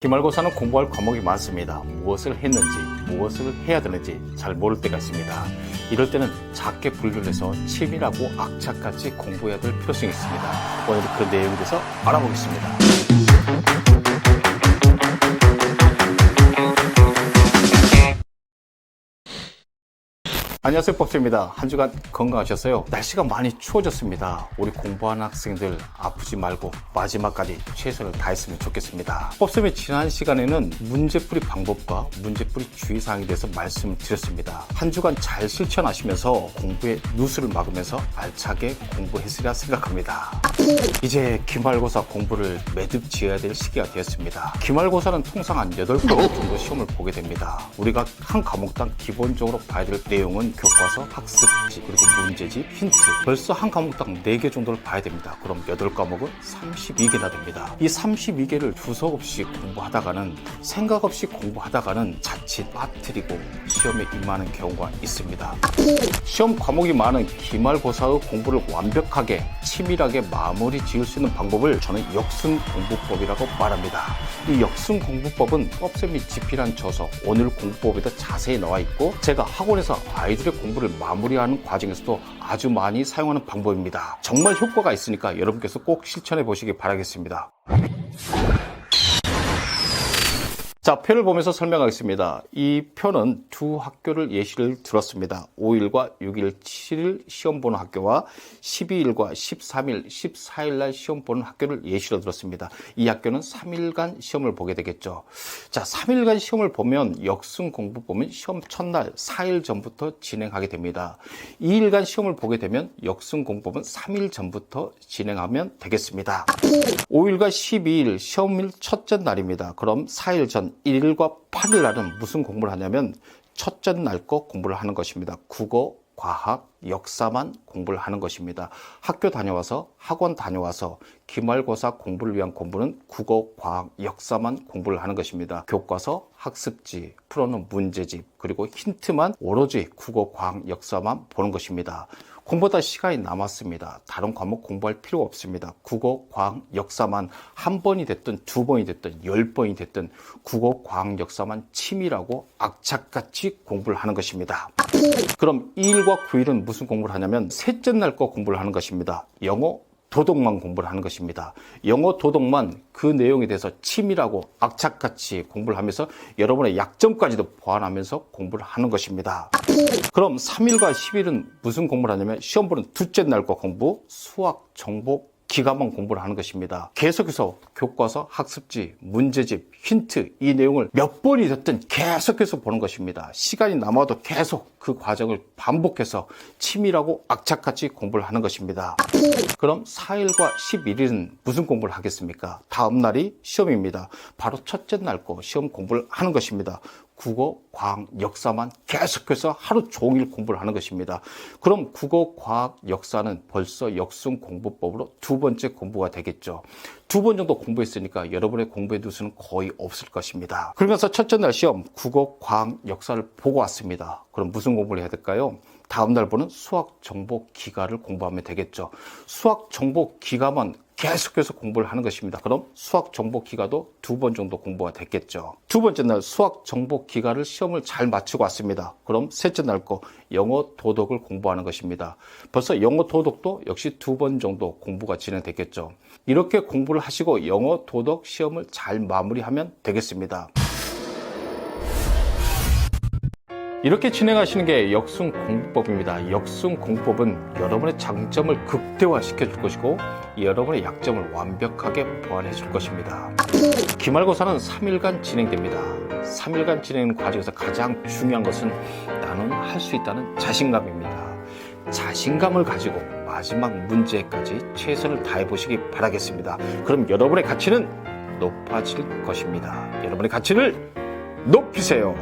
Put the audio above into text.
기말고사는 공부할 과목이 많습니다. 무엇을 했는지, 무엇을 해야 되는지 잘 모를 때가 있습니다. 이럴 때는 작게 분류를 해서 치밀하고 악착같이 공부해야 될 필요성이 있습니다. 오늘 그 내용에 대해서 알아보겠습니다. 안녕하세요, 법쌤입니다. 한 주간 건강하셨어요? 날씨가 많이 추워졌습니다. 우리 공부하는 학생들 아프지 말고 마지막까지 최선을 다했으면 좋겠습니다. 법쌤이 지난 시간에는 문제풀이 방법과 문제풀이 주의사항에 대해서 말씀을 드렸습니다. 한 주간 잘 실천하시면서 공부에 누수를 막으면서 알차게 공부했으리라 생각합니다. 이제 기말고사 공부를 매듭 지어야 될 시기가 되었습니다. 기말고사는 통상 한 8과목 정도 시험을 보게 됩니다. 우리가 한 과목당 기본적으로 봐야 될 내용은 교과서, 학습지, 그리고 문제집, 힌트. 벌써 한 과목당 4개 정도를 봐야 됩니다. 그럼 8과목은 32개나 됩니다. 이 32개를 두석 없이 공부하다가는, 생각 없이 공부하다가는 자칫 빠뜨리고 시험에 임하는 경우가 있습니다. 시험 과목이 많은 기말고사의 공부를 완벽하게, 치밀하게 마무리 지을 수 있는 방법을 저는 역순공부법이라고 말합니다. 이 역순공부법은 법쌤이 집필한 저서 오늘 공부법에도 자세히 나와 있고, 제가 학원에서 아이들의 공부를 마무리하는 과정에서도 아주 많이 사용하는 방법입니다. 정말 효과가 있으니까 여러분께서 꼭 실천해 보시기 바라겠습니다. 자, 표를 보면서 설명하겠습니다. 이 표는 두 학교를 예시를 들었습니다. 5일과 6일, 7일 시험 보는 학교와 12일과 13일, 14일 날 시험 보는 학교를 예시로 들었습니다. 이 학교는 3일간 시험을 보게 되겠죠. 자, 3일간 시험을 보면 역순 공부 보면 시험 첫날 4일 전부터 진행하게 됩니다. 2일간 시험을 보게 되면 역순 공부는 3일 전부터 진행하면 되겠습니다. 5일과 12일 시험일 첫째 날입니다. 그럼 4일 전 1일과 8일 날은 무슨 공부를 하냐면 첫째 날 거 공부를 하는 것입니다. 국어, 과학, 역사만 공부를 하는 것입니다. 학교 다녀와서, 학원 다녀와서 기말고사 공부를 위한 공부는 국어, 과학, 역사만 공부를 하는 것입니다. 교과서, 학습지, 풀어놓은 문제집, 그리고 힌트만 오로지 국어, 과학, 역사만 보는 것입니다. 공부하다 시간이 남았습니다. 다른 과목 공부할 필요가 없습니다. 국어, 과학, 역사만 한 번이 됐든 두 번이 됐든 10번이 됐든 국어, 과학, 역사만 치밀하고 악착같이 공부를 하는 것입니다. 그럼 2일과 9일은 무슨 공부를 하냐면 셋째 날 거 공부를 하는 것입니다. 영어, 도덕만 공부를 하는 것입니다. 영어, 도덕만 그 내용에 대해서 치밀하고 악착같이 공부를 하면서 여러분의 약점까지도 보완하면서 공부를 하는 것입니다. 그럼 3일과 10일은 무슨 공부를 하냐면 시험 보는 둘째 날 거 공부, 수학, 정보, 기가만 공부를 하는 것입니다. 계속해서 교과서, 학습지, 문제집, 힌트 이 내용을 몇 번이 됐든 계속해서 보는 것입니다. 시간이 남아도 계속 그 과정을 반복해서 치밀하고 악착같이 공부를 하는 것입니다. 그럼 4일과 11일은 무슨 공부를 하겠습니까? 다음 날이 시험입니다. 바로 첫째 날 거 시험 공부를 하는 것입니다. 국어, 과학, 역사만 계속해서 하루 종일 공부를 하는 것입니다. 그럼 국어, 과학, 역사는 벌써 역순 공부법으로 두 번째 공부가 되겠죠. 2번 정도 공부했으니까 여러분의 공부의 누수는 거의 없을 것입니다. 그러면서 첫째 날 시험 국어, 과학, 역사를 보고 왔습니다. 그럼 무슨 공부를 해야 될까요? 다음 날 보는 수학, 정보, 기가를 공부하면 되겠죠. 수학, 정보, 기가만 계속해서 공부를 하는 것입니다. 그럼 수학, 정보, 기가도 2번 정도 공부가 됐겠죠. 두 번째 날 수학, 정보, 기가를 시험을 잘 마치고 왔습니다. 그럼 셋째 날 거 영어, 도덕을 공부하는 것입니다. 벌써 영어, 도덕도 역시 2번 정도 공부가 진행됐겠죠. 이렇게 공부를 하시고 영어, 도덕 시험을 잘 마무리하면 되겠습니다. 이렇게 진행하시는 게 역순 공부법입니다. 역순 공부법은 여러분의 장점을 극대화시켜 줄 것이고 여러분의 약점을 완벽하게 보완해 줄 것입니다. 기말고사는 3일간 진행됩니다. 3일간 진행 과정에서 가장 중요한 것은 나는 할 수 있다는 자신감입니다. 자신감을 가지고 마지막 문제까지 최선을 다해 보시기 바라겠습니다. 그럼 여러분의 가치는 높아질 것입니다. 여러분의 가치를 높이세요.